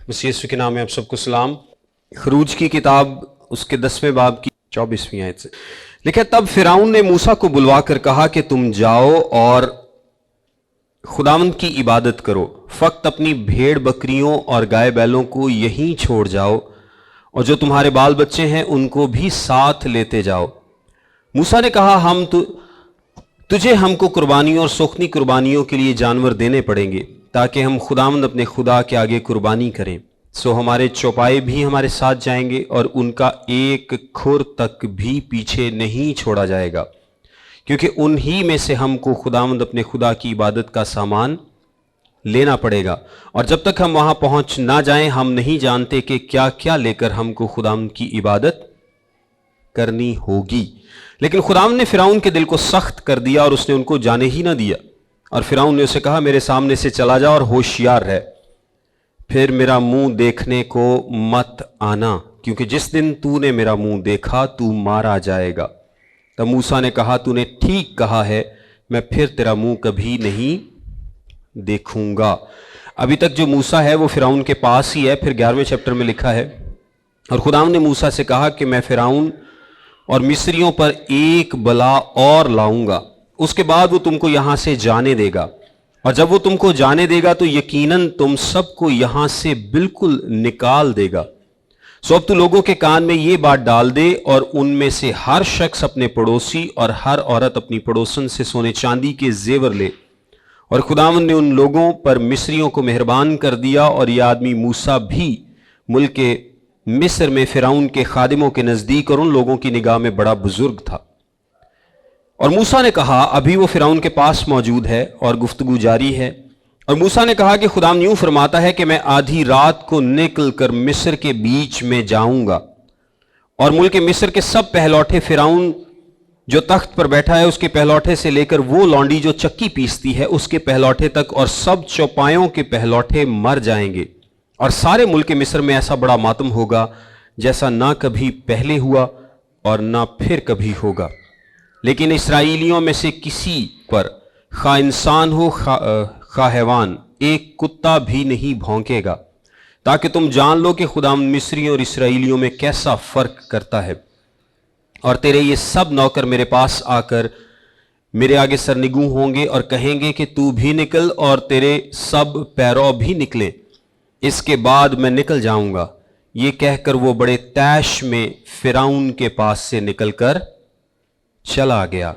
مسیح یسوع کے نام میں آپ سب کو سلام۔ خروج کی کتاب اس کے 10ویں باب کی 24ویں آیت سے لکھا، تب فرعون نے موسیٰ کو بلوا کر کہا کہ تم جاؤ اور خداوند کی عبادت کرو، فقط اپنی بھیڑ بکریوں اور گائے بیلوں کو یہیں چھوڑ جاؤ، اور جو تمہارے بال بچے ہیں ان کو بھی ساتھ لیتے جاؤ۔ موسیٰ نے کہا، تجھے ہم کو قربانیوں اور سوکھنی قربانیوں کے لیے جانور دینے پڑیں گے، تاکہ ہم خداوند اپنے خدا کے آگے قربانی کریں۔ سو ہمارے چوپائے بھی ہمارے ساتھ جائیں گے، اور ان کا ایک کھر تک بھی پیچھے نہیں چھوڑا جائے گا، کیونکہ انہی میں سے ہم کو خداوند اپنے خدا کی عبادت کا سامان لینا پڑے گا، اور جب تک ہم وہاں پہنچ نہ جائیں ہم نہیں جانتے کہ کیا کیا لے کر ہم کو خداوند کی عبادت کرنی ہوگی۔ لیکن خداوند نے فرعون کے دل کو سخت کر دیا اور اس نے ان کو جانے ہی نہ دیا، اور فرعون نے اسے کہا، میرے سامنے سے چلا جا اور ہوشیار رہ، پھر میرا منہ دیکھنے کو مت آنا، کیونکہ جس دن تو نے میرا منہ دیکھا تو مارا جائے گا۔ تب موسیٰ نے کہا، تو نے ٹھیک کہا ہے، میں پھر تیرا منہ کبھی نہیں دیکھوں گا۔ ابھی تک جو موسیٰ ہے وہ فرعون کے پاس ہی ہے۔ پھر 11ویں چیپٹر میں لکھا ہے، اور خداوند نے موسیٰ سے کہا کہ میں فرعون اور مصریوں پر ایک بلا اور لاؤں گا، اس کے بعد وہ تم کو یہاں سے جانے دے گا، اور جب وہ تم کو جانے دے گا تو یقیناً تم سب کو یہاں سے بالکل نکال دے گا۔ سو اب تو لوگوں کے کان میں یہ بات ڈال دے، اور ان میں سے ہر شخص اپنے پڑوسی اور ہر عورت اپنی پڑوسن سے سونے چاندی کے زیور لے۔ اور خداوند نے ان لوگوں پر مصریوں کو مہربان کر دیا، اور یہ آدمی موسیٰ بھی ملک مصر میں فرعون کے خادموں کے نزدیک اور ان لوگوں کی نگاہ میں بڑا بزرگ تھا۔ اور موسیٰ نے کہا، ابھی وہ فرعون کے پاس موجود ہے اور گفتگو جاری ہے۔ اور موسیٰ نے کہا کہ خداوند یوں فرماتا ہے کہ میں آدھی رات کو نکل کر مصر کے بیچ میں جاؤں گا، اور ملک مصر کے سب پہلوٹے، فرعون جو تخت پر بیٹھا ہے اس کے پہلوٹے سے لے کر وہ لونڈی جو چکی پیستی ہے اس کے پہلوٹے تک، اور سب چوپایوں کے پہلوٹے مر جائیں گے، اور سارے ملک مصر میں ایسا بڑا ماتم ہوگا جیسا نہ کبھی پہلے ہوا اور نہ پھر کبھی ہوگا۔ لیکن اسرائیلیوں میں سے کسی پر، خواہ انسان ہو خواہ حیوان، ایک کتا بھی نہیں بھونکے گا، تاکہ تم جان لو کہ خداوند مصریوں اور اسرائیلیوں میں کیسا فرق کرتا ہے۔ اور تیرے یہ سب نوکر میرے پاس آ کر میرے آگے سرنگوں ہوں گے اور کہیں گے کہ تو بھی نکل، اور تیرے سب پیرو بھی نکلیں، اس کے بعد میں نکل جاؤں گا۔ یہ کہہ کر وہ بڑے طیش میں فرعون کے پاس سے نکل کر چلا گیا۔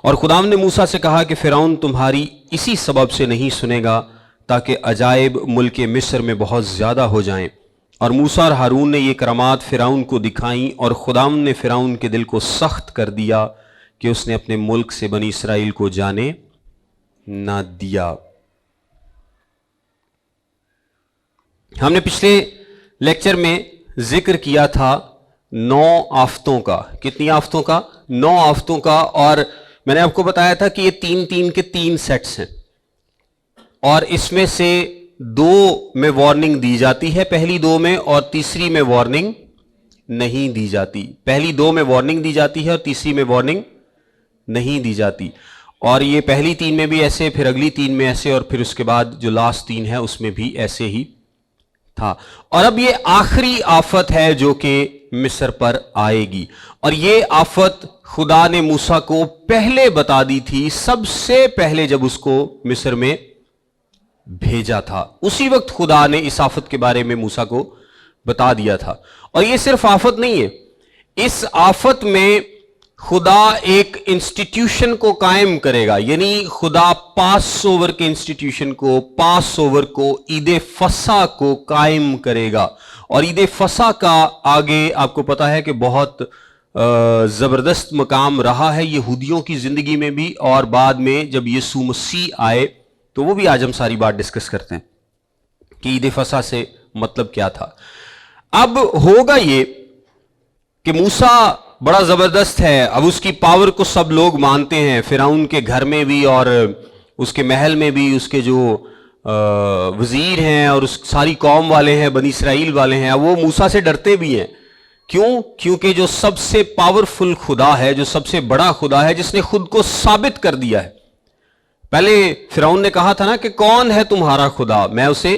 اور خداوند نے موسیٰ سے کہا کہ فرعون تمہاری اسی سبب سے نہیں سنے گا، تاکہ عجائب ملک مصر میں بہت زیادہ ہو جائیں۔ اور موسیٰ اور ہارون نے یہ کرامات فرعون کو دکھائیں، اور خداوند نے فرعون کے دل کو سخت کر دیا کہ اس نے اپنے ملک سے بنی اسرائیل کو جانے نہ دیا۔ ہم نے پچھلے لیکچر میں ذکر کیا تھا 9 آفتوں کا۔ کتنی آفتوں کا؟ 9 آفتوں کا، اور میں نے آپ کو بتایا تھا کہ یہ 3 کے 3 سیٹس ہیں، اور اس میں سے 2 میں وارننگ دی جاتی ہے، پہلی 2 میں، اور تیسری میں وارننگ نہیں دی جاتی۔ پہلی 2 میں وارننگ دی جاتی ہے اور تیسری میں وارننگ نہیں دی جاتی، اور یہ پہلی 3 میں بھی ایسے، پھر اگلی 3 میں ایسے، اور پھر اس کے بعد جو لاسٹ 3 ہے اس میں بھی ایسے ہی تھا۔ اور اب یہ آخری آفت ہے جو کہ مصر پر آئے گی، اور یہ آفت خدا نے موسیٰ کو پہلے بتا دی تھی، سب سے پہلے جب اس کو مصر میں بھیجا تھا، اسی وقت خدا نے اس آفت کے بارے میں موسیٰ کو بتا دیا تھا۔ اور یہ صرف آفت نہیں ہے، اس آفت میں خدا ایک انسٹیٹیوشن کو قائم کرے گا، یعنی خدا پاس اوور کے انسٹیٹیوشن کو، پاس اوور کو، عید فصح کو قائم کرے گا۔ اور عید فصح کا آگے آپ کو پتا ہے کہ بہت زبردست مقام رہا ہے یہودیوں کی زندگی میں بھی، اور بعد میں جب یسوع مسیح آئے تو وہ بھی آج ہم ساری بات ڈسکس کرتے ہیں کہ عید فصح سے مطلب کیا تھا۔ اب ہوگا یہ کہ موسیٰ بڑا زبردست ہے، اب اس کی پاور کو سب لوگ مانتے ہیں، فرعون کے گھر میں بھی اور اس کے محل میں بھی اس کے جو وزیر ہیں اور اس ساری قوم والے ہیں، بنی اسرائیل والے ہیں، وہ موسیٰ سے ڈرتے بھی ہیں۔ کیوں؟ کیونکہ جو سب سے پاورفل خدا ہے، جو سب سے بڑا خدا ہے، جس نے خود کو ثابت کر دیا ہے۔ پہلے فرعون نے کہا تھا نا کہ کون ہے تمہارا خدا، میں اسے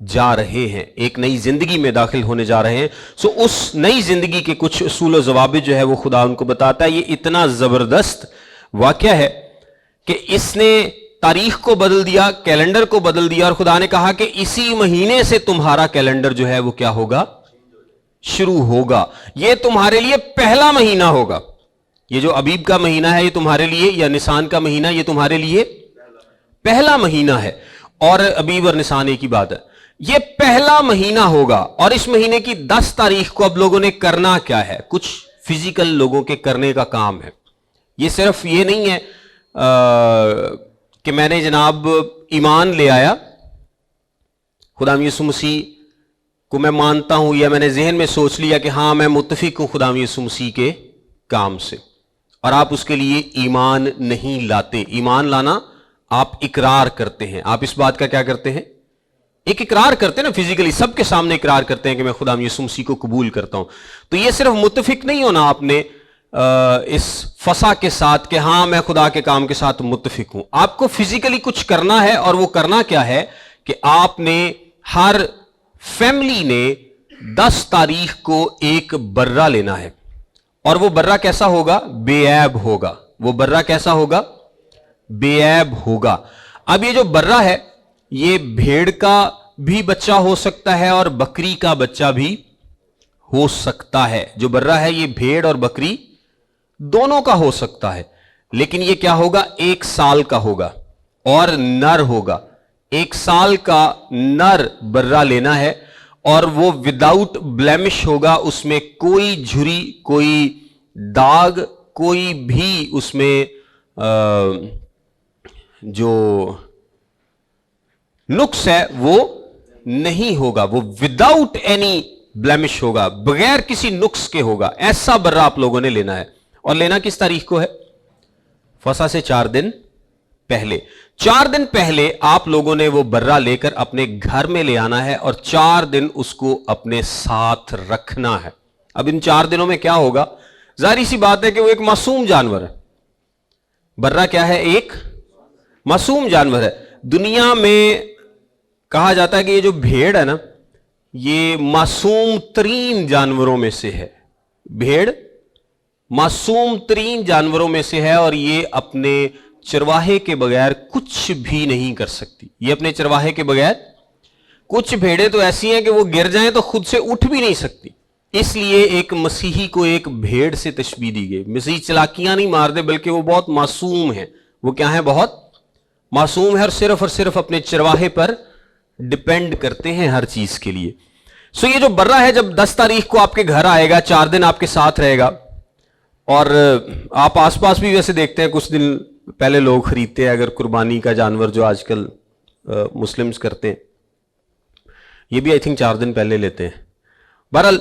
جا رہے ہیں, ایک نئی زندگی میں داخل ہونے جا رہے ہیں. سو اس نئی زندگی کے کچھ اصول و ضوابط جو ہے وہ خدا ان کو بتاتا ہے. یہ اتنا زبردست واقعہ ہے کہ اس نے تاریخ کو بدل دیا, کیلنڈر کو بدل دیا, اور خدا نے کہا کہ اسی مہینے سے تمہارا کیلنڈر جو ہے وہ کیا ہوگا, شروع ہوگا. یہ تمہارے لیے پہلا مہینہ ہوگا. یہ جو ابیب کا مہینہ ہے یہ تمہارے لیے, یا نسان کا مہینہ, یہ تمہارے لیے پہلا مہینہ ہے. اور ابیب اور نسان ایک ہی بات ہے. یہ پہلا مہینہ ہوگا, اور اس مہینے کی 10 تاریخ کو اب لوگوں نے کرنا کیا ہے, کچھ فزیکل لوگوں کے کرنے کا کام ہے. یہ صرف یہ نہیں ہے کہ میں نے جناب ایمان لے آیا, خدا یسوع مسیح کو میں مانتا ہوں, یا میں نے ذہن میں سوچ لیا کہ ہاں میں متفق ہوں خدا یسوع مسیح کے کام سے, اور آپ اس کے لیے ایمان نہیں لاتے. ایمان لانا آپ اقرار کرتے ہیں. آپ اس بات کا کیا کرتے ہیں, ایک اقرار کرتے ہیں نا, فزیکلی سب کے سامنے اقرار کرتے ہیں کہ میں خدا یسوع مسیح کو قبول کرتا ہوں. تو یہ صرف متفق نہیں ہونا آپ نے اس فسا کے ساتھ کہ ہاں میں خدا کے کام کے ساتھ متفق ہوں. آپ کو فزیکلی کچھ کرنا ہے, اور وہ کرنا کیا ہے کہ آپ نے, ہر فیملی نے 10 تاریخ کو ایک برہ لینا ہے, اور وہ برہ کیسا ہوگا, بے عیب ہوگا. وہ برہ کیسا ہوگا, بے عیب ہوگا. اب یہ جو برہ ہے یہ بھیڑ کا بھی بچہ ہو سکتا ہے اور بکری کا بچہ بھی ہو سکتا ہے. جو برہ ہے یہ بھیڑ اور بکری دونوں کا ہو سکتا ہے, لیکن یہ کیا ہوگا, 1 سال کا ہوگا اور نر ہوگا. 1 سال کا نر برہ لینا ہے, اور وہ وداؤٹ بلیمش ہوگا. اس میں کوئی جھری, کوئی داغ, کوئی بھی اس میں جو نقص ہے وہ نہیں ہوگا. وہ وداؤٹ اینی بلیمش ہوگا, بغیر کسی نقص کے ہوگا. ایسا برہ آپ لوگوں نے لینا ہے. اور لینا کس تاریخ کو ہے, فسح سے 4 دن پہلے. 4 دن پہلے آپ لوگوں نے وہ برہ لے کر اپنے گھر میں لے آنا ہے, اور 4 دن اس کو اپنے ساتھ رکھنا ہے. اب ان 4 دنوں میں کیا ہوگا, ظاہری سی بات ہے کہ وہ ایک معصوم جانور ہے. برہ کیا ہے, ایک معصوم جانور ہے. دنیا میں کہا جاتا ہے کہ یہ جو بھیڑ ہے نا, یہ معصوم ترین جانوروں میں سے ہے. بھیڑ معصوم ترین جانوروں میں سے ہے, اور یہ اپنے چرواہے کے بغیر کچھ بھی نہیں کر سکتی. یہ اپنے چرواہے کے بغیر, کچھ بھیڑیں تو ایسی ہیں کہ وہ گر جائیں تو خود سے اٹھ بھی نہیں سکتی. اس لیے ایک مسیحی کو ایک بھیڑ سے تشبیہ دی گئی. مسیح چلاکیاں نہیں مار دے, بلکہ وہ بہت معصوم ہے. وہ کیا ہے, بہت معصوم ہے, اور صرف اپنے چرواہے پر ڈیپینڈ کرتے ہیں ہر چیز کے لیے. سو یہ جو برہ ہے جب 10 تاریخ کو آپ کے گھر آئے گا, 4 دن آپ کے ساتھ رہے گا, اور آپ آس پاس بھی ویسے دیکھتے ہیں کچھ دن پہلے لوگ خریدتے ہیں اگر قربانی کا جانور جو آج کل مسلمز کرتے ہیں, یہ بھی آئی تھنک 4 دن پہلے لیتے ہیں. بہرحال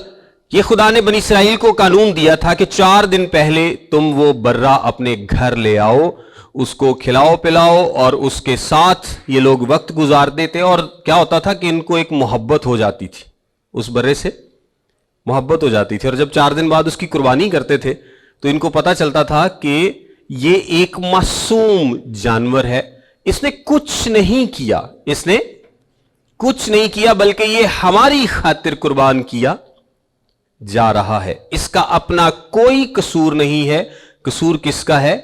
یہ خدا نے بنی اسرائیل کو قانون دیا تھا کہ 4 دن پہلے تم وہ برہ اپنے گھر لے آؤ, اس کو کھلاؤ پلاؤ, اور اس کے ساتھ یہ لوگ وقت گزار دیتے. اور کیا ہوتا تھا کہ ان کو ایک محبت ہو جاتی تھی, اس برے سے محبت ہو جاتی تھی, اور جب 4 دن بعد اس کی قربانی کرتے تھے تو ان کو پتا چلتا تھا کہ یہ ایک معصوم جانور ہے, اس نے کچھ نہیں کیا, اس نے کچھ نہیں کیا, بلکہ یہ ہماری خاطر قربان کیا جا رہا ہے. اس کا اپنا کوئی قصور نہیں ہے. قصور کس کا ہے,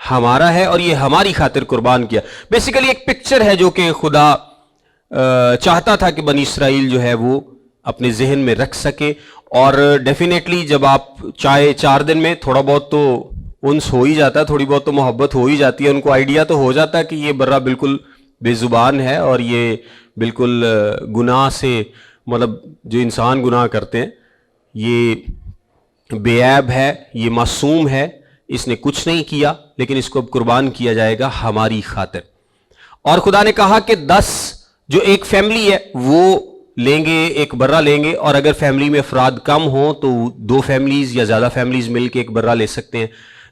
ہمارا ہے, اور یہ ہماری خاطر قربان کیا. بیسیکلی ایک پکچر ہے جو کہ خدا چاہتا تھا کہ بنی اسرائیل جو ہے وہ اپنے ذہن میں رکھ سکے. اور ڈیفینیٹلی جب آپ چاہے 4 دن میں تھوڑا بہت تو انس ہو ہی جاتا ہے, تھوڑی بہت تو محبت ہو ہی جاتی ہے. ان کو آئیڈیا تو ہو جاتا ہے کہ یہ برہ بالکل بے زبان ہے, اور یہ بالکل گناہ سے, مطلب جو انسان گناہ کرتے ہیں, یہ بے عیب ہے, یہ معصوم ہے, اس نے کچھ نہیں کیا, لیکن اس کو اب قربان کیا جائے گا ہماری خاطر. اور خدا نے کہا کہ 10 جو ایک فیملی ہے وہ لیں گے, ایک برہ لیں گے, اور اگر فیملی میں افراد کم ہوں تو 2 فیملیز یا زیادہ فیملیز مل کے ایک برہ لے سکتے ہیں.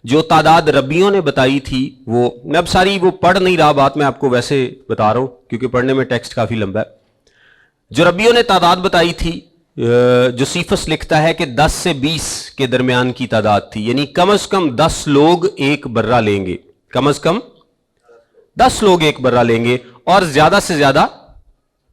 جو تعداد ربیوں نے بتائی تھی, وہ میں اب ساری وہ پڑھ نہیں رہا, بات میں آپ کو ویسے بتا رہا ہوں کیونکہ پڑھنے میں ٹیکسٹ کافی لمبا ہے. جو ربیوں نے تعداد بتائی تھی, جوسیفس لکھتا ہے کہ 10 سے 20 کے درمیان کی تعداد تھی, یعنی کم از کم 10 لوگ ایک برہ لیں گے, کم از کم 10 لوگ ایک برہ لیں گے, اور زیادہ سے زیادہ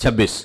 26।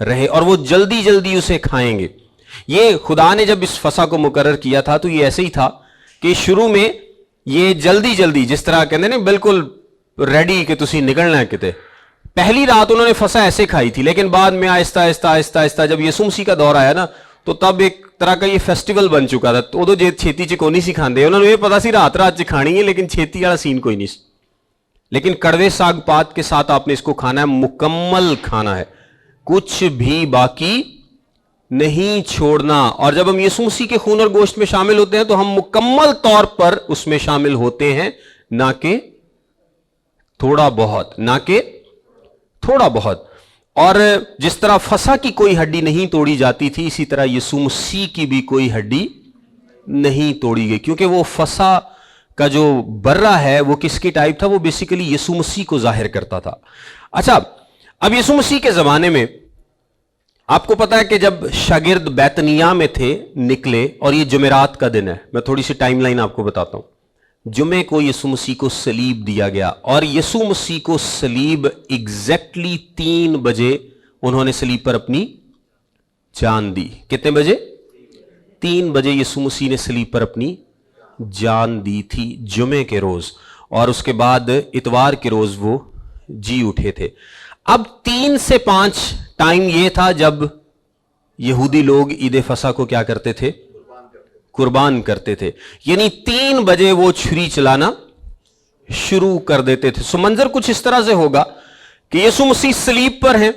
رہے اور وہ جلدی جلدی اسے کھائیں گے. یہ خدا نے جب اس فصح کو مقرر کیا تھا تو یہ ایسے ہی تھا کہ شروع میں یہ جلدی جلدی, جس طرح کہتے ہیں نا بالکل ریڈی کہ تسی نکلنا ہے کتے, پہلی رات انہوں نے فصح ایسے کھائی تھی. لیکن بعد میں آہستہ آہستہ آہستہ آہستہ جب یسوع مسیح کا دور آیا نا تو تب ایک طرح کا یہ فیسٹیول بن چکا تھا. تو جے چھیتی چ کونی سی کھاندے, انہوں نے یہ پتا سی رات رات چ کھانی ہے, لیکن چھیتی والا سین کوئی نہیں. لیکن کڑوے ساگ پات کے ساتھ آپ نے اس کو کھانا ہے, مکمل کھانا ہے, کچھ بھی باقی نہیں چھوڑنا. اور جب ہم یسوع مسیح کے خون اور گوشت میں شامل ہوتے ہیں تو ہم مکمل طور پر اس میں شامل ہوتے ہیں, نہ کہ تھوڑا بہت, نہ کہ تھوڑا بہت. اور جس طرح فصح کی کوئی ہڈی نہیں توڑی جاتی تھی, اسی طرح یسوع مسیح کی بھی کوئی ہڈی نہیں توڑی گئی, کیونکہ وہ فصح کا جو برہ ہے وہ کس کی ٹائپ تھا, وہ بیسیکلی یسوع مسیح کو ظاہر کرتا تھا. اچھا, اب یسوع مسیح کے زمانے میں آپ کو پتا ہے کہ جب شاگرد بیتنیہ میں تھے نکلے, اور یہ جمعرات کا دن ہے, میں تھوڑی سی ٹائم لائن آپ کو بتاتا ہوں. جمعے کو یسوع مسیح کو صلیب دیا گیا, اور یسوع مسیح کو صلیب ایگزیکٹلی 3 بجے انہوں نے صلیب پر اپنی جان دی. کتنے بجے؟ 3 بجے یسوع مسیح نے صلیب پر اپنی جان دی تھی جمعے کے روز, اور اس کے بعد اتوار کے روز وہ جی اٹھے تھے. اب 3 سے 5 ٹائم یہ تھا جب یہودی لوگ عید فصح کو کیا کرتے تھے؟ قربان کرتے تھے. یعنی 3 بجے وہ چھری چلانا شروع کر دیتے تھے. سو منظر کچھ اس طرح سے ہوگا کہ یسوع مسیح صلیب پر ہیں,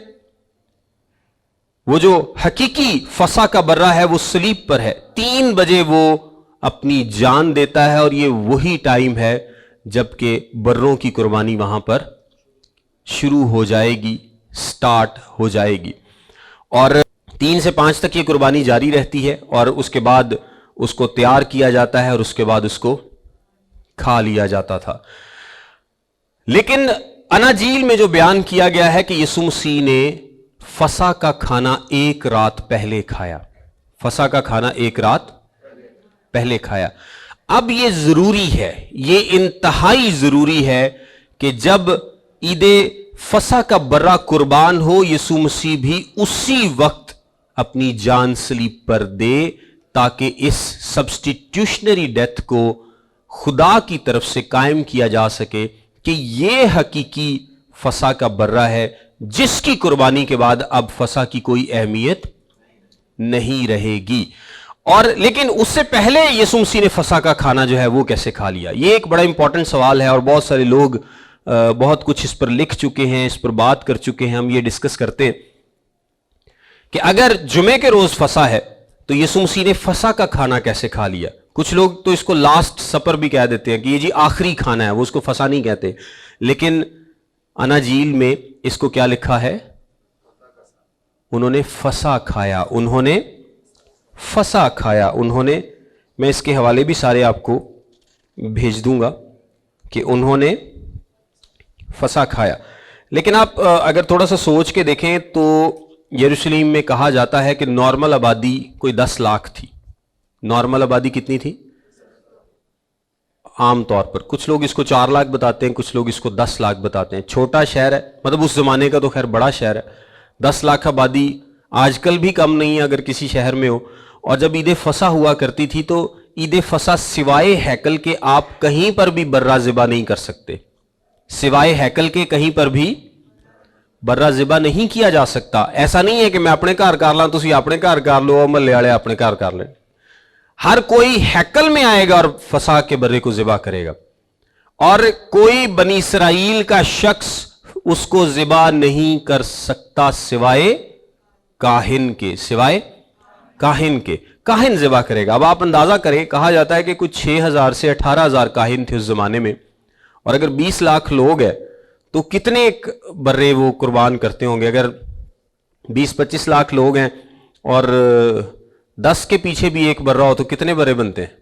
وہ جو حقیقی فصح کا برہ ہے وہ صلیب پر ہے, 3 بجے وہ اپنی جان دیتا ہے, اور یہ وہی ٹائم ہے جبکہ بروں کی قربانی وہاں پر شروع ہو جائے گی, سٹارٹ ہو جائے گی. اور 3 سے 5 تک یہ قربانی جاری رہتی ہے, اور اس کے بعد اس کو تیار کیا جاتا ہے, اور اس کے بعد اس کو کھا لیا جاتا تھا. لیکن اناجیل میں جو بیان کیا گیا ہے کہ یسوع مسیح نے فصح کا کھانا 1 رات پہلے کھایا, فصح کا کھانا 1 رات پہلے کھایا. اب یہ ضروری ہے, یہ انتہائی ضروری ہے کہ جب عید فصح کا برہ قربان ہو, یسوع مسیح بھی اسی وقت اپنی جان صلیب پر دے, تاکہ اس سبسٹیٹیوشنری ڈیتھ کو خدا کی طرف سے قائم کیا جا سکے کہ یہ حقیقی فصح کا برہ ہے جس کی قربانی کے بعد اب فصح کی کوئی اہمیت نہیں رہے گی. اور لیکن اس سے پہلے یسوع مسیح نے فصح کا کھانا جو ہے وہ کیسے کھا لیا؟ یہ ایک بڑا امپورٹنٹ سوال ہے, اور بہت سارے لوگ بہت کچھ اس پر لکھ چکے ہیں, اس پر بات کر چکے ہیں. ہم یہ ڈسکس کرتے ہیں کہ اگر جمعے کے روز فصح ہے تو یسوع مسیح نے فصح کا کھانا کیسے کھا لیا؟ کچھ لوگ تو اس کو لاسٹ سپر بھی کہہ دیتے ہیں کہ یہ جی آخری کھانا ہے, وہ اس کو فصح نہیں کہتے. لیکن اناجیل میں اس کو کیا لکھا ہے؟ انہوں نے فصح کھایا, انہوں نے فصح کھایا, انہوں نے, میں اس کے حوالے بھی سارے آپ کو بھیج دوں گا کہ انہوں نے فصح کھایا. لیکن آپ اگر تھوڑا سا سوچ کے دیکھیں تو یروشلم میں کہا جاتا ہے کہ نارمل آبادی کوئی 10 لاکھ تھی. نارمل آبادی کتنی تھی؟ عام طور پر کچھ لوگ اس کو 4 لاکھ بتاتے ہیں, کچھ لوگ اس کو 10 لاکھ بتاتے ہیں. چھوٹا شہر ہے, مطلب اس زمانے کا تو خیر بڑا شہر ہے. 10 لاکھ آبادی آج کل بھی کم نہیں ہے اگر کسی شہر میں ہو. اور جب عید فصح ہوا کرتی تھی تو عید فصح سوائے ہیکل کے آپ کہیں پر بھی برہ ذبح نہیں کر سکتے, سوائے ہیکل کے کہیں پر بھی برہ ذبح نہیں کیا جا سکتا. ایسا نہیں ہے کہ میں اپنے گھر کر لاں, تسی اپنے گھر کر لو, محلے والے اپنے گھر کر لیں. ہر کوئی ہیکل میں آئے گا اور فصح کے برے کو ذبح کرے گا, اور کوئی بنی اسرائیل کا شخص اس کو ذبح نہیں کر سکتا سوائے کاہن کے, سوائے کاہن کے. کاہن ذبح کرے گا. اب آپ اندازہ کریں, کہا جاتا ہے کہ کچھ 6,000 سے 18,000 کاہن تھے اس زمانے میں, اور اگر 20 لاکھ لوگ ہیں تو کتنے برے وہ قربان کرتے ہوں گے؟ اگر 20-25 لاکھ لوگ ہیں اور 10 کے پیچھے بھی ایک برہ ہو تو کتنے برے بنتے ہیں؟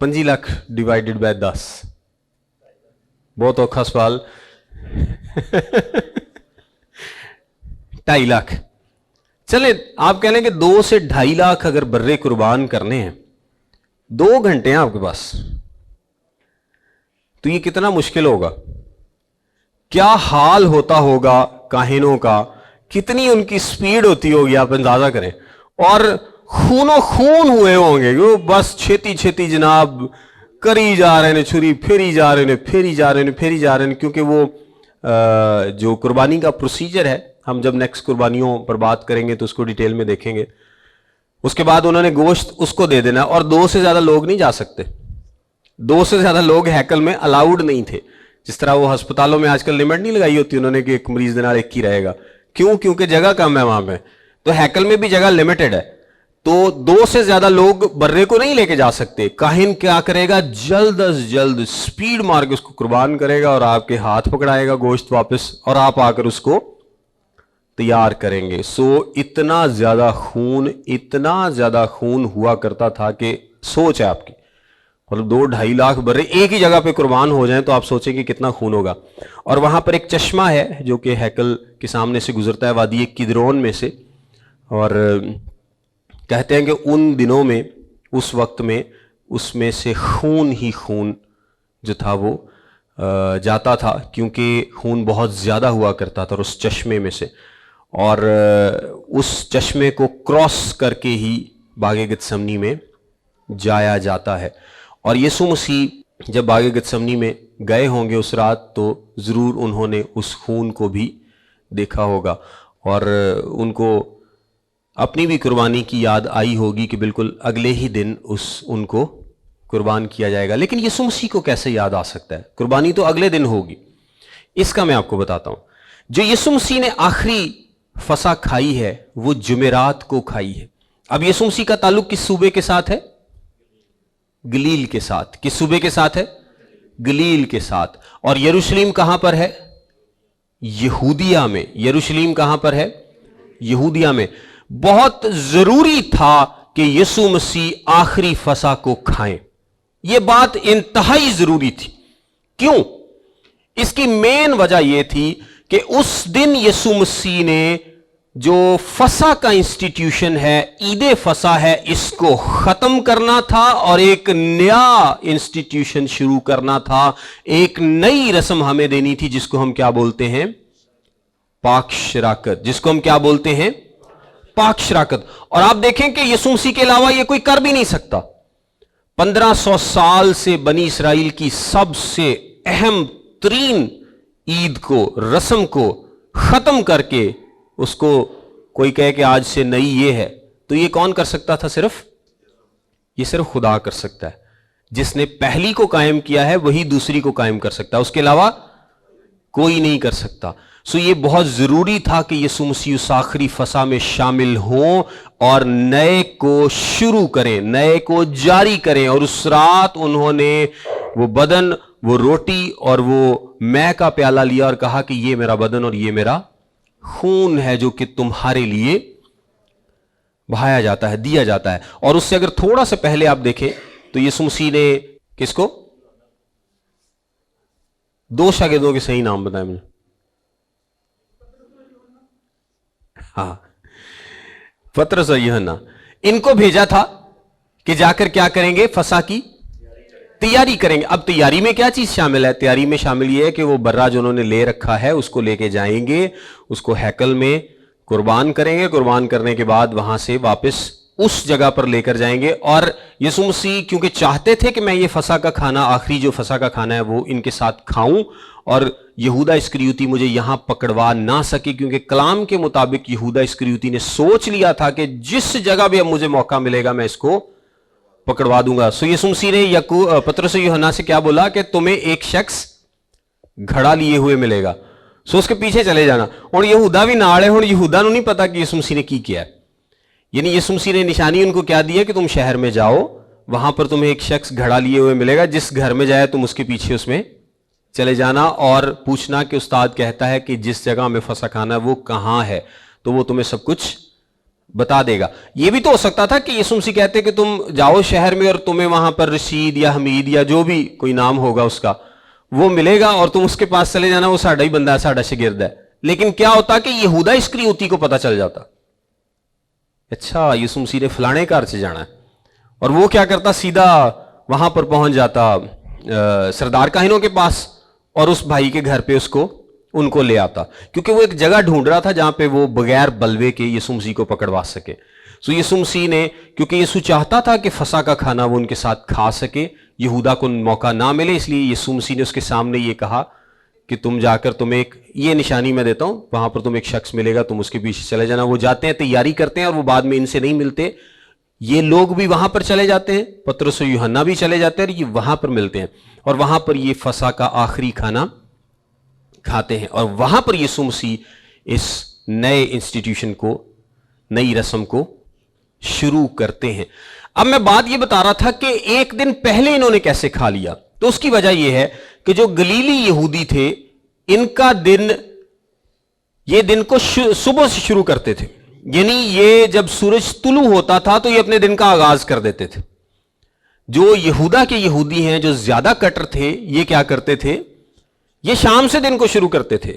5 لاکھ ڈیوائیڈڈ بائی 10. بہت اوکھا سوال. 2.5 لاکھ. چلیں آپ کہہ لیں کہ 2 سے 2.5 لاکھ اگر برے قربان کرنے ہیں, 2 گھنٹے ہیں آپ کے پاس, تو یہ کتنا مشکل ہوگا کیا حال ہوتا ہوگا کاہنوں کا, کتنی ان کی سپیڈ ہوتی ہوگی, آپ اندازہ کریں. اور خونوں خون ہوئے ہوں گے, وہ بس چھیتی چھیتی جناب کری جا رہے ہیں چھری, پھیری جا رہے ہیں, کیونکہ وہ جو قربانی کا پروسیجر ہے, ہم جب نیکسٹ قربانیوں پر بات کریں گے تو اس کو ڈیٹیل میں دیکھیں گے. اس کے بعد انہوں نے گوشت اس کو دے دینا, اور 2 سے زیادہ لوگ نہیں جا سکتے. 2 سے زیادہ لوگ ہیکل میں الاؤڈ نہیں تھے. جس طرح وہ ہسپتالوں میں آج کل لمٹ نہیں لگائی ہوتی انہوں نے کہ ایک مریض دنار ایک ہی رہے گا, کیوں؟ کیونکہ جگہ کم ہے وہاں پہ. تو ہیکل میں بھی جگہ لمیٹڈ ہے, تو 2 سے زیادہ لوگ برے کو نہیں لے کے جا سکتے. کاہن کیا کرے گا, جلد از جلد سپیڈ مار کے اس کو قربان کرے گا, اور آپ کے ہاتھ پکڑائے گا گوشت واپس, اور آپ آ کر اس کو تیار کریں گے. اتنا زیادہ خون ہوا کرتا تھا کہ سوچ ہے آپ کی, مطلب 2-2.5 لاکھ برے ایک ہی جگہ پہ قربان ہو جائیں تو آپ سوچیں کہ کتنا خون ہوگا. اور وہاں پر ایک چشمہ ہے جو کہ ہیکل کے سامنے سے گزرتا ہے وادی کدرون میں سے, اور کہتے ہیں کہ ان دنوں میں, اس وقت میں, اس میں سے خون ہی خون جو تھا وہ جاتا تھا, کیونکہ خون بہت زیادہ ہوا کرتا تھا اس چشمے میں سے. اور اس چشمے کو کراس کر کے ہی باغ گتسمنی میں جایا جاتا ہے. اور یسوع مسیح جب باغ گتسمنی میں گئے ہوں گے اس رات, تو ضرور انہوں نے اس خون کو بھی دیکھا ہوگا, اور ان کو اپنی بھی قربانی کی یاد آئی ہوگی کہ بالکل اگلے ہی دن ان کو قربان کیا جائے گا. لیکن یسوع مسیح کو کیسے یاد آ سکتا ہے؟ قربانی تو اگلے دن ہوگی. اس کا میں آپ کو بتاتا ہوں. جو یسوع مسیح نے آخری فسح کھائی ہے وہ جمعرات کو کھائی ہے. اب یسوع مسیح کا تعلق کس صوبے کے ساتھ ہے؟ گلیل کے ساتھ. کس صوبے کے ساتھ ہے؟ گلیل کے ساتھ. اور یروشلم کہاں پر ہے؟ یہودیہ میں. یروشلم کہاں پر ہے؟ یہودیہ میں. بہت ضروری تھا کہ یسوع مسیح آخری فسح کو کھائیں. یہ بات انتہائی ضروری تھی. کیوں؟ اس کی مین وجہ یہ تھی کہ اس دن یسوع مسیح نے جو فسح کا انسٹیٹیوشن ہے, عید فسح ہے, اس کو ختم کرنا تھا اور ایک نیا انسٹیٹیوشن شروع کرنا تھا. ایک نئی رسم ہمیں دینی تھی جس کو ہم کیا بولتے ہیں؟ پاک شراکت. جس کو ہم کیا بولتے ہیں؟ پاک شراکت. اور آپ دیکھیں کہ یسوع مسیح کے علاوہ یہ کوئی کر بھی نہیں سکتا. 1500 سال سے بنی اسرائیل کی سب سے اہم ترین عید کو, رسم کو ختم کر کے اس کو کوئی کہے کہ آج سے نئی یہ ہے, تو یہ کون کر سکتا تھا؟ یہ صرف خدا کر سکتا ہے. جس نے پہلی کو قائم کیا ہے وہی دوسری کو قائم کر سکتا ہے, اس کے علاوہ کوئی نہیں کر سکتا. یہ بہت ضروری تھا کہ یسوع مسیح اس آخری فسح میں شامل ہوں اور نئے کو شروع کریں, نئے کو جاری کریں. اور اس رات انہوں نے وہ بدن, وہ روٹی اور وہ مے کا پیالہ لیا اور کہا کہ یہ میرا بدن اور یہ میرا خون ہے جو کہ تمہارے لیے بہایا جاتا ہے, دیا جاتا ہے. اور اس سے اگر تھوڑا سا پہلے آپ دیکھیں تو یسوع مسیح نے کس کو؟ 2 شاگردوں کے صحیح نام بتائیں مجھے. ہاں, پطرس اور یوحنا. ان کو بھیجا تھا کہ جا کر کیا کریں گے؟ فسح کی تیاری کریں گے. اب تیاری میں کیا چیز شامل ہے؟ تیاری میں شامل یہ ہے کہ وہ برہ جو انہوں نے لے رکھا ہے اس کو لے کے جائیں گے, اس کو ہیکل میں قربان کریں گے. قربان کرنے کے بعد وہاں سے واپس اس جگہ پر لے کر جائیں گے. اور یسوع مسیح کیونکہ چاہتے تھے کہ میں یہ فسح کا کھانا, آخری جو فسح کا کھانا ہے وہ ان کے ساتھ کھاؤں, اور یہودا اسکریوتی مجھے یہاں پکڑوا نہ سکے, کیونکہ کلام کے مطابق یہودا اسکریوتی نے سوچ لیا تھا کہ جس جگہ بھی اب مجھے موقع ملے گا میں اس کو پکڑوا دوں گا. یسوع مسیح نے پطرس و یوحنا سے کیا بولا کہ تمہیں ایک شخص گھڑا لیے ہوئے ملے گا, اس کے پیچھے چلے جانا. اور یہودا بھی نال ہے. اور یہودا نے نہیں پتا کہ یسوع مسیح نے کی کیا ہے. یعنی یسوع مسیح نے نشانی ان کو کیا دی ہے کہ تم شہر میں جاؤ, وہاں پر تمہیں ایک شخص گھڑا لیے ہوئے ملے گا, جس گھر میں جائے تم اس کے پیچھے اس میں چلے جانا اور پوچھنا کہ استاد کہتا ہے کہ جس جگہ میں فسح کھانا ہے وہ کہاں ہے, تو وہ تمہیں سب کچھ بتا دے گا. یہ بھی تو ہو سکتا تھا کہ یسوع مسیح کہتے کہ تم جاؤ شہر میں اور تمہیں وہاں پر رشید یا حمید یا جو بھی کوئی نام ہوگا اس کا وہ ملے گا اور تم اس کے پاس چلے جانا, وہ ساڈا ہی بندہ ہے, ساڈا شاگرد ہے. لیکن کیا ہوتا کہ یہودا اسکریوتی کو پتا چل جاتا, اچھا یسوع مسیح نے فلانے گھر سے جانا ہے, اور وہ کیا کرتا, سیدھا وہاں پر پہنچ جاتا سردار کاہنوں کے پاس اور اس بھائی کے گھر پہ اس کو ان کو لے آتا, کیونکہ وہ ایک جگہ ڈھونڈ رہا تھا جہاں پہ وہ بغیر بلوے کے یسوع مسیح کو پکڑوا سکے. سو یسوع مسیح نے, کیونکہ یسوع چاہتا تھا کہ فسح کا کھانا وہ ان کے ساتھ کھا سکے, یہودا کو موقع نہ ملے, اس لیے یسوع مسیح نے اس کے سامنے یہ کہا کہ تم جا کر, تمہیں ایک یہ نشانی میں دیتا ہوں, وہاں پر تم ایک شخص ملے گا, تم اس کے پیچھے چلے جانا. وہ جاتے ہیں, تیاری کرتے ہیں, اور وہ بعد میں ان سے نہیں ملتے. یہ لوگ بھی وہاں پر چلے جاتے ہیں, پطرس و یوحنا بھی چلے جاتے ہیں, اور یہ وہاں پر ملتے ہیں, اور وہاں پر یہ فسح کا آخری کھانا کھاتے ہیں. اور وہاں پر یسوع مسیح اس نئے انسٹیٹیوشن کو, نئی رسم کو شروع کرتے ہیں. اب میں بات یہ بتا رہا تھا کہ ایک دن پہلے انہوں نے کیسے کھا لیا, تو اس کی وجہ یہ ہے کہ جو گلیلی یہودی تھے, ان کا دن, یہ دن کو صبح سے شروع کرتے تھے. یعنی یہ جب سورج طلوع ہوتا تھا تو یہ اپنے دن کا آغاز کر دیتے تھے. جو یہودا کے یہودی ہیں, جو زیادہ کٹر تھے, یہ کیا کرتے تھے, یہ شام سے دن کو شروع کرتے تھے.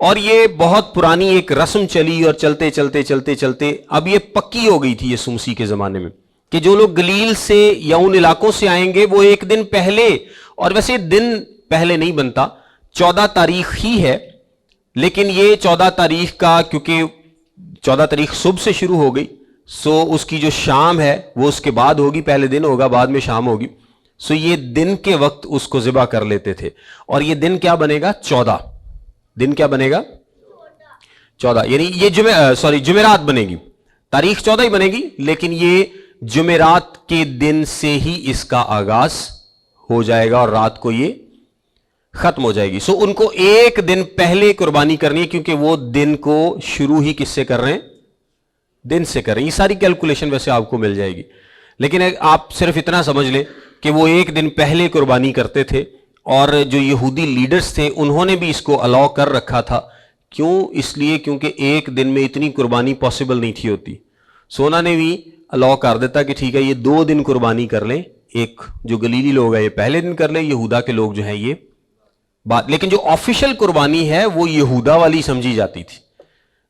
اور یہ بہت پرانی ایک رسم چلی, اور چلتے چلتے چلتے چلتے اب یہ پکی ہو گئی تھی یسوع مسیح کے زمانے میں, کہ جو لوگ گلیل سے یا ان علاقوں سے آئیں گے وہ ایک دن پہلے, اور ویسے دن پہلے نہیں بنتا, 14 تاریخ ہی ہے, لیکن یہ 14 تاریخ کا, کیونکہ 14 تاریخ صبح سے شروع ہو گئی, سو اس کی جو شام ہے وہ اس کے بعد ہوگی, پہلے دن ہوگا بعد میں شام ہوگی. سو یہ دن کے وقت اس کو ذبح کر لیتے تھے. اور یہ دن کیا بنے گا, 14. دن کیا بنے گا, 14. یعنی یہ جمعرات بنے گی, تاریخ 14 ہی بنے گی, لیکن یہ جمعرات کے دن سے ہی اس کا آغاز ہو جائے گا, اور رات کو یہ ختم ہو جائے گی. سو ان کو ایک دن پہلے قربانی کرنی ہے, کیونکہ وہ دن کو شروع ہی کس سے کر رہے ہیں, دن سے کر رہے ہیں. یہ ساری کیلکولیشن ویسے آپ کو مل جائے گی, لیکن آپ صرف اتنا سمجھ لیں کہ وہ ایک دن پہلے قربانی کرتے تھے. اور جو یہودی لیڈرز تھے انہوں نے بھی اس کو الاؤ کر رکھا تھا. کیوں, اس لیے کیونکہ ایک دن میں اتنی قربانی پاسبل نہیں تھی ہوتی. سونا نے بھی الاؤ کر دیتا کہ ٹھیک ہے یہ 2 دن قربانی کر لیں, ایک جو گلیلی لوگ ہیں یہ پہلے دن کر لیں, یہودا کے لوگ جو ہیں یہ بات. لیکن جو آفیشل قربانی ہے وہ یہودا والی سمجھی جاتی تھی,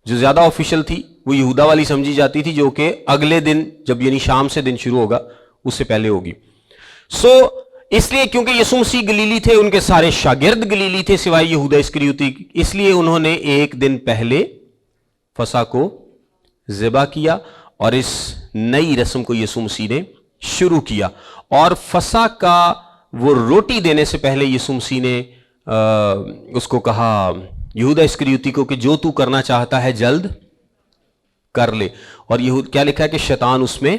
جو زیادہ آفیشل تھی وہ یہودا والی سمجھی جاتی تھی, جو کہ اگلے دن جب یعنی شام سے دن شروع ہوگا اس سے پہلے ہوگی. سو اس لیے کیونکہ یسوع مسیح گلیلی تھے, ان کے سارے شاگرد گلیلی تھے سوائے یہودا اسکریوتی, اس لیے انہوں نے ایک دن پہلے فسح کو ذبح کیا, اور اس نئی رسم کو یسوع مسیح نے شروع کیا. اور فسح کا وہ روٹی دینے سے پہلے یسوع مسیح نے اس کو کہا یہودا اسکریوتی کو کہ جو تو کرنا چاہتا ہے جلد کر لے. اور کیا لکھا ہے کہ شیطان اس میں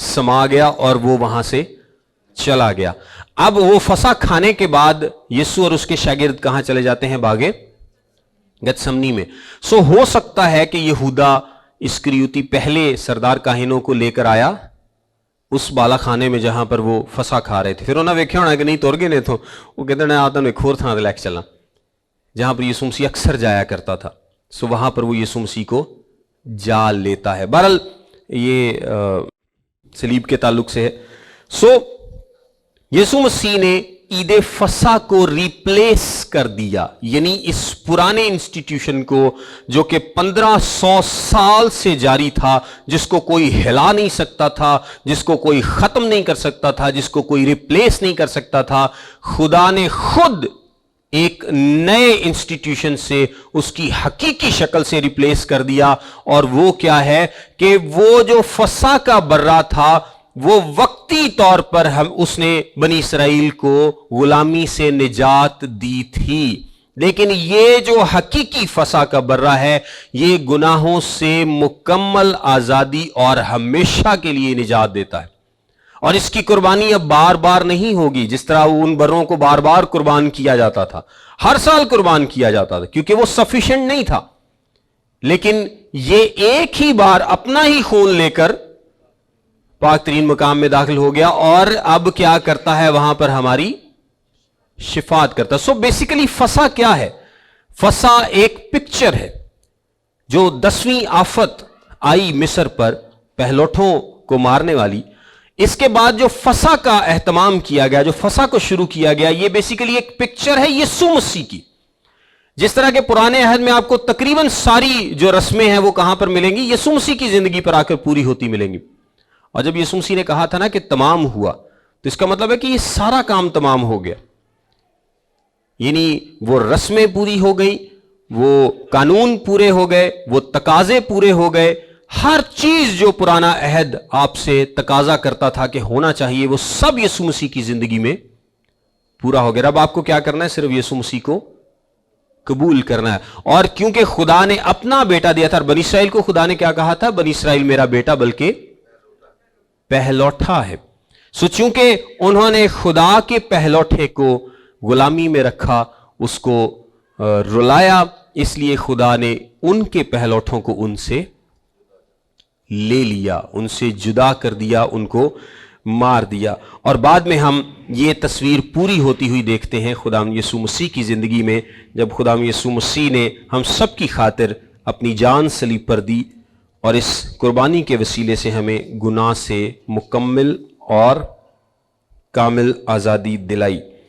سما گیا اور وہ وہاں سے چلا گیا. اب وہ فسح کھانے کے بعد یسوع اور اس کے شاگرد کہاں چلے جاتے ہیں, باغے گتسمنی میں. سو ہو سکتا ہے کہ یہودا اسکریوتی پہلے سردار کاہنوں کو لے کر آیا اس بالا خانے میں جہاں پر وہ فسح کھا رہے تھے. پھر انہوں نے ویکھیا ہونا کہ نہیں تر گئے نے, تو وہ کہتے ہیں آتا ایک اور تھان لے کے چلا جہاں پر یسوع مسیح اکثر جایا کرتا تھا. سو وہاں پر وہ یسوع مسیح کو جا لیتا ہے. بہرحال یہ صلیب کے تعلق سے ہے. سو یسوع مسیح نے عید فسح کو ریپلیس کر دیا, یعنی اس پرانے انسٹیٹیوشن کو جو کہ 1500 سال سے جاری تھا, جس کو کوئی ہلا نہیں سکتا تھا, جس کو کوئی ختم نہیں کر سکتا تھا, جس کو کوئی ریپلیس نہیں کر سکتا تھا, خدا نے خود ایک نئے انسٹیٹیوشن سے اس کی حقیقی شکل سے ریپلیس کر دیا. اور وہ کیا ہے کہ وہ جو فسح کا برہ تھا وہ وقتی طور پر اس نے بنی اسرائیل کو غلامی سے نجات دی تھی, لیکن یہ جو حقیقی فسح کا برہ ہے یہ گناہوں سے مکمل آزادی اور ہمیشہ کے لیے نجات دیتا ہے. اور اس کی قربانی اب بار بار نہیں ہوگی, جس طرح ان بروں کو بار بار قربان کیا جاتا تھا, ہر سال قربان کیا جاتا تھا کیونکہ وہ سفیشنٹ نہیں تھا. لیکن یہ ایک ہی بار اپنا ہی خون لے کر پاک ترین مقام میں داخل ہو گیا, اور اب کیا کرتا ہے, وہاں پر ہماری شفاعت کرتا. سو بیسیکلی فسح کیا ہے, فسح ایک پکچر ہے. جو 10ویں آفت آئی مصر پر پہلوٹوں کو مارنے والی, اس کے بعد جو فسح کا اہتمام کیا گیا, جو فسح کو شروع کیا گیا, یہ بیسیکلی ایک پکچر ہے یسوع مسیح کی. جس طرح کے پرانے عہد میں آپ کو تقریباً ساری جو رسمیں ہیں وہ کہاں پر ملیں گی, یسوع مسیح کی زندگی پر آ کر پوری ہوتی ملیں گی. اور جب یسوع مسیح نے کہا تھا نا کہ تمام ہوا, تو اس کا مطلب ہے کہ یہ سارا کام تمام ہو گیا. یعنی وہ رسمیں پوری ہو گئی, وہ قانون پورے ہو گئے, وہ تقاضے پورے ہو گئے, ہر چیز جو پرانا عہد آپ سے تقاضا کرتا تھا کہ ہونا چاہیے وہ سب یسوع مسیح کی زندگی میں پورا ہو گیا. اب آپ کو کیا کرنا ہے؟ صرف یسوع مسیح کو قبول کرنا ہے. اور کیونکہ خدا نے اپنا بیٹا دیا تھا, اور بنی اسرائیل کو خدا نے کیا کہا تھا؟ بنی اسرائیل میرا بیٹا بلکہ پہلوٹا ہے. سو چونکہ انہوں نے خدا کے پہلوٹے کو غلامی میں رکھا, اس کو رلایا, اس لیے خدا نے ان کے پہلوٹوں کو ان سے لے لیا, ان سے جدا کر دیا, ان کو مار دیا. اور بعد میں ہم یہ تصویر پوری ہوتی ہوئی دیکھتے ہیں خدا یسوع مسیح کی زندگی میں, جب خدا یسوع مسیح نے ہم سب کی خاطر اپنی جان صلیب پر دی اور اس قربانی کے وسیلے سے ہمیں گناہ سے مکمل اور کامل آزادی دلائی.